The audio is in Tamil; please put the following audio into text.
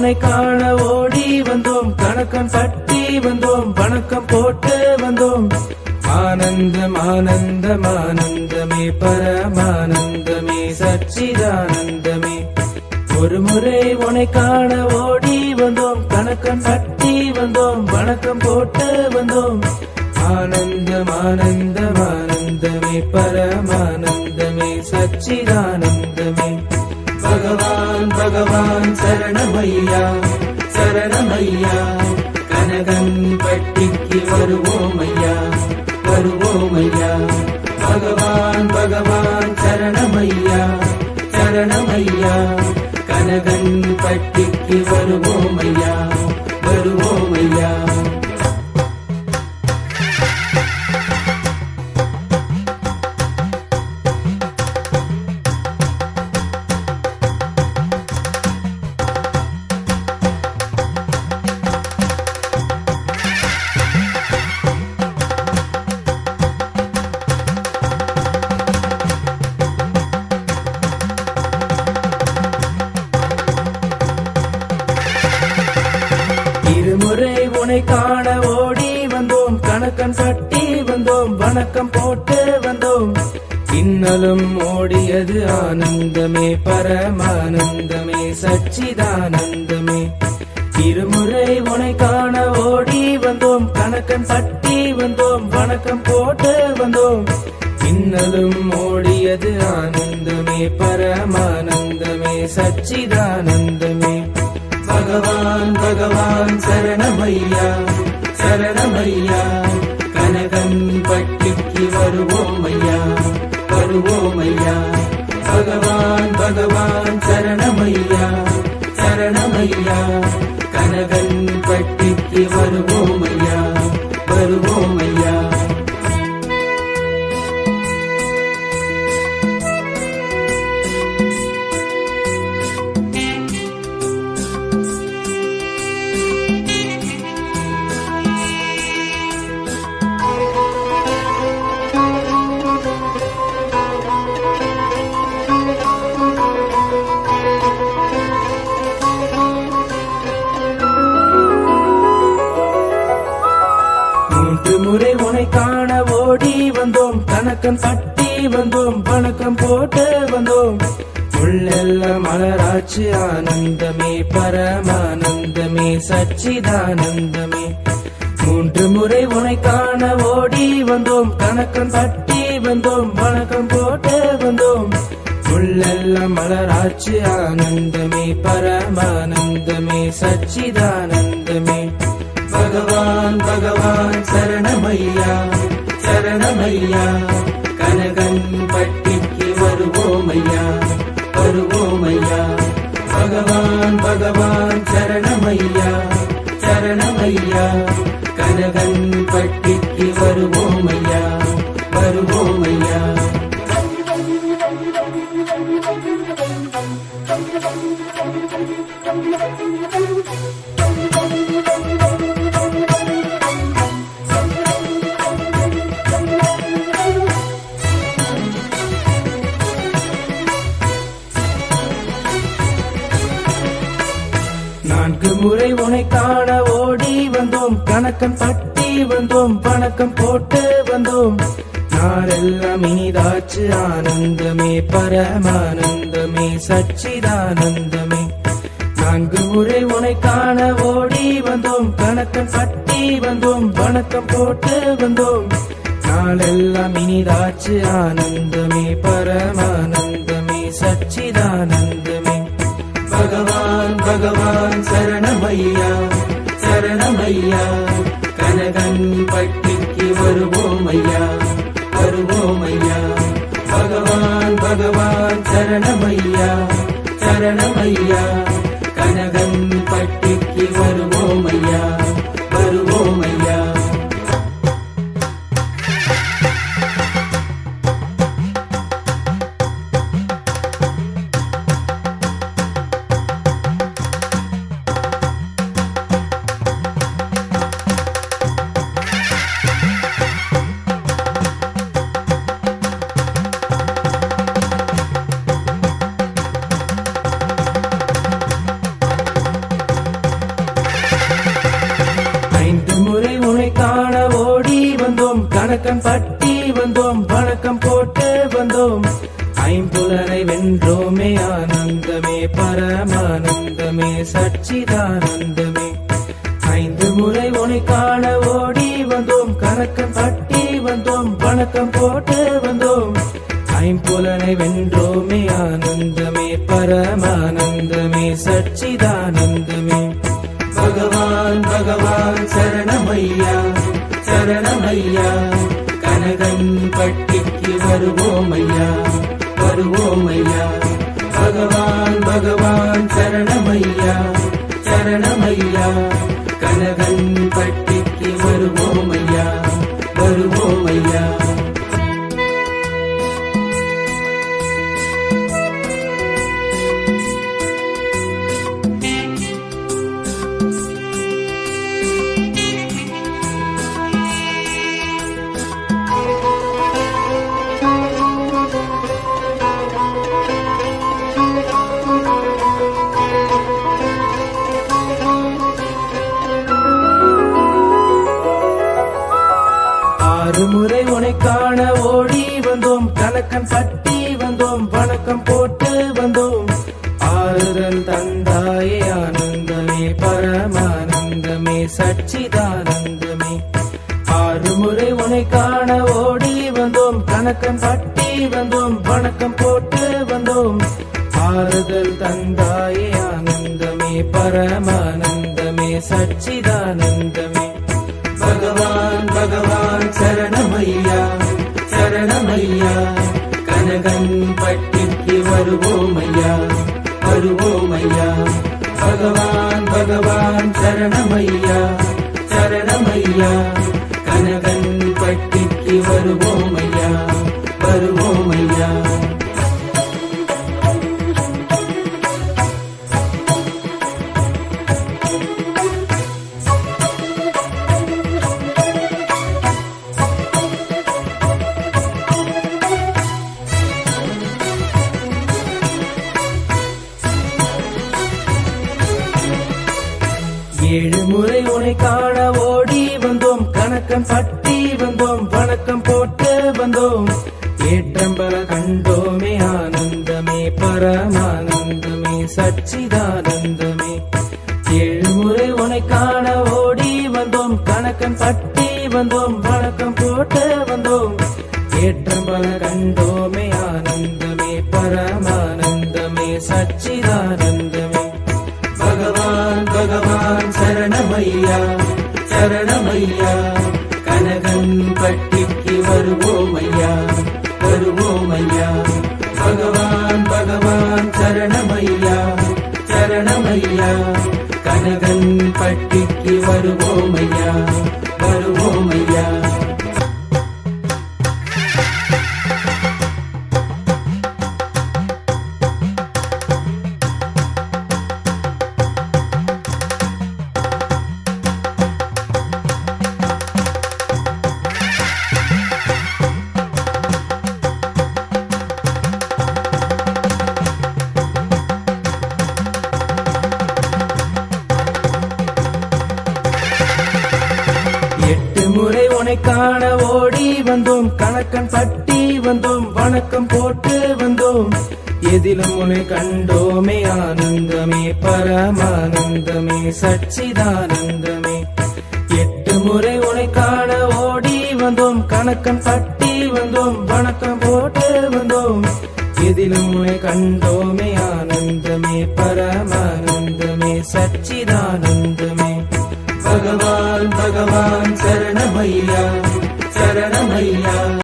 உன்னை காண ஓடி வந்தோம், கணக்கம் பட்டி வந்தோம், வணக்கம் போட்டு வந்தோம். ஆனந்தம் ஆனந்தம் ஆனந்தமே பரமானந்தமே சச்சிதானந்தமே. ஒரு முறை உன்னை காண ஓடி வந்தோம், கணக்கம் பட்டி வந்தோம், வணக்கம் போட்டு வந்தோம். ஆனந்தம் ஆனந்தம் ஆனந்தமே பரமானந்தமே சச்சிதானந்தமே. பகவான் பகவான் சரணமையா சரணமையா, கனகன் பட்டிக்கு வருவோம் ஐயா வருவோம் ஐயா. பகவான் பகவான் சரணமையா சரணமையா, கனகன் பட்டிக்கு வருவோம் ஐயா வருவோம் ஐயா. இருமுறை உன்னை காண ஓடி வந்தோம், கணக்கன் பட்டி வந்தோம், வணக்கம் போட்டு வந்தோம். இன்னலும் ஓடியது ஆனந்தமே பரமானந்தமே சச்சிதானந்தமே. இருமுறை உன்னை காண ஓடி வந்தோம், கணக்கன் பட்டி வந்தோம், வணக்கம் போட்டு வந்தோம். இன்னலும் ஓடியது ஆனந்தமே பரமானந்தமே சச்சிதானந்தமே. பகவான் பகவான் சரணமையா சரணமையா, கனகன் பட்டிக்கு வருவோம் ஐயா வருவோம் ஐயா. பகவான் பகவான் சரணமையா சரணமையா, கனகன் பட்டிக்கு வருவோம் ஐயா வருவோம் ஐயா. முறை உன்னை காண ஓடி வந்தோம், கணக்கன் பட்டி வந்தோம், வணக்கம் போட்டு வந்தோம். உள்ளெல்லாம் மலராட்சி ஆனந்தமே பரமானந்தமே சச்சிதானந்தமே. 3 முறை உன்னை காண ஓடி வந்தோம், கணக்கன் பட்டி வந்தோம், வணக்கம் போட்டு வந்தோம். உள்ளெல்லாம் மலராட்சி ஆனந்தமே பரமானந்தமே சச்சிதானந்தமே. பகவான் பகவான் சரணமையா சரணமையா, கனகன் பட்டிக்கு வருவோம் ஐயா வருவோம் ஐயா. பகவான் பகவான் சரணமையா சரணமையா, கனகன் பட்டிக்கு வருவோம் ஐயா வருவோம் ஐயா. நான்கு முறை உன்னை காண ஓடி வந்தோம், கணக்கன் பட்டி வந்தோம், வணக்கம் போட்டு வந்தோம். நாளெல்லாம் இனிதாச்சு ஆனந்தமே பரமானந்தமே சச்சிதானந்தமே. 4 முறை உன்னை காண ஓடி வந்தோம், கணக்கன் பட்டி வந்தோம், வணக்கம் போட்டு வந்தோம். நாளெல்லாம் இனிதாச்சு ஆனந்தமே பரமானந்தமே சச்சிதானந்தமே. பகவான் பகவான் சரணமையா சரணமையா, கனகன் பட்டிக்கு வருவோம் ஐயா வருவோம் ஐயா. பகவான் பகவான் சரணமையா சரணமையா, கனகன் பட்டிக்கு வருவோம் ஐயா வருவோம் ஐயா. முறை உனை காண ஓடி வந்தோம், கணக்கன் பட்டி வந்தோம், வணக்கம் போட்டு வந்தோம். ஐம்புலனை வென்றோமே, ஆனந்தமே பரமானந்தமே சச்சிதானந்தமே. 5 முறை உனை காண ஓடி வந்தோம், கணக்கன் பட்டி வந்தோம், வணக்கம் போட்டு வந்தோம். ஐம்புலனை வென்றோமே, ஆனந்தமே பரமானந்தமே சச்சிதானந்தமே. பகவான் பகவான் சரணமையா சரணமையா, கனகன் பட்டிக்கு வருவோமையா வருவோமையா. பகவான் பகவான் சரணமையா சரணமையா, கனகன் பட்டிக்கு வருவோமையா வருவோமையா. முறை உனை காண ஓடி வந்தோம், கணக்கன் பட்டி வந்தோம், வணக்கம் போட்டு வந்தோம். ஆறுதல் தந்தாயே, ஆனந்தமே பரமானந்தமே சச்சிதானந்தமே. 6 முறை உனை காண ஓடி வந்தோம், கணக்கன் பட்டி வந்தோம், வணக்கம் போட்டு வந்தோம். ஆறுதல் தந்தாயே, ஆனந்தமே பரமானந்தமே சச்சிதானந்தமே. பகவான் பகவான் சரணமையா சரணமையா, கனகன் பட்டிக்கு வருவோமையா வருவோமையா. பகவான் பகவான் சரணமையா சரணமையா, கனகன் பட்டிக்கு வருவோமையா வருவோமையா. ஏழு முறை உனை காண ஓடி வந்தோம், கணக்கன் பட்டி வந்தோம், வணக்கம் போட்டு வந்தோம். ஏற்றம்பல கண்டோமே, ஆனந்தமே பரமானந்தமே சச்சிதானந்தமே. 7 முறை உனை காண ஓடி வந்தோம், கணக்கன் பட்டி வந்தோம், வணக்கம் போட்டு வந்தோம். ஏற்றம்பல கண்டோமே, ஆனந்தமே பரமானந்தமே சச்சிதானந்தமே. பகவான் பகவான் சரணமையா சரணமையா, கனகன் பட்டிக்கு வருவோமையா வருவோமையா. பகவான் பகவான் சரணமையா சரணமையா, கனகன் பட்டிக்கு வருவோமையா வருவோமையா. முறை உனை காண ஓடி வந்தோம், கணக்கன் பட்டி வந்தோம், வணக்கம் போட்டு வந்தோம். எதிலும் உனை கண்டோமே, ஆனந்தமே பரமானந்தமே சச்சிதானந்தமே. 8 முறை உனை காண ஓடி வந்தோம், கணக்கன் பட்டி வந்தோம், வணக்கம் போட்டு வந்தோம். எதிலும் உனை கண்டோமே, ஆனந்தமே பரமானந்தமே சச்சிதானந்தமே. பகவான் பகவான் சரணமையா சரணமையா.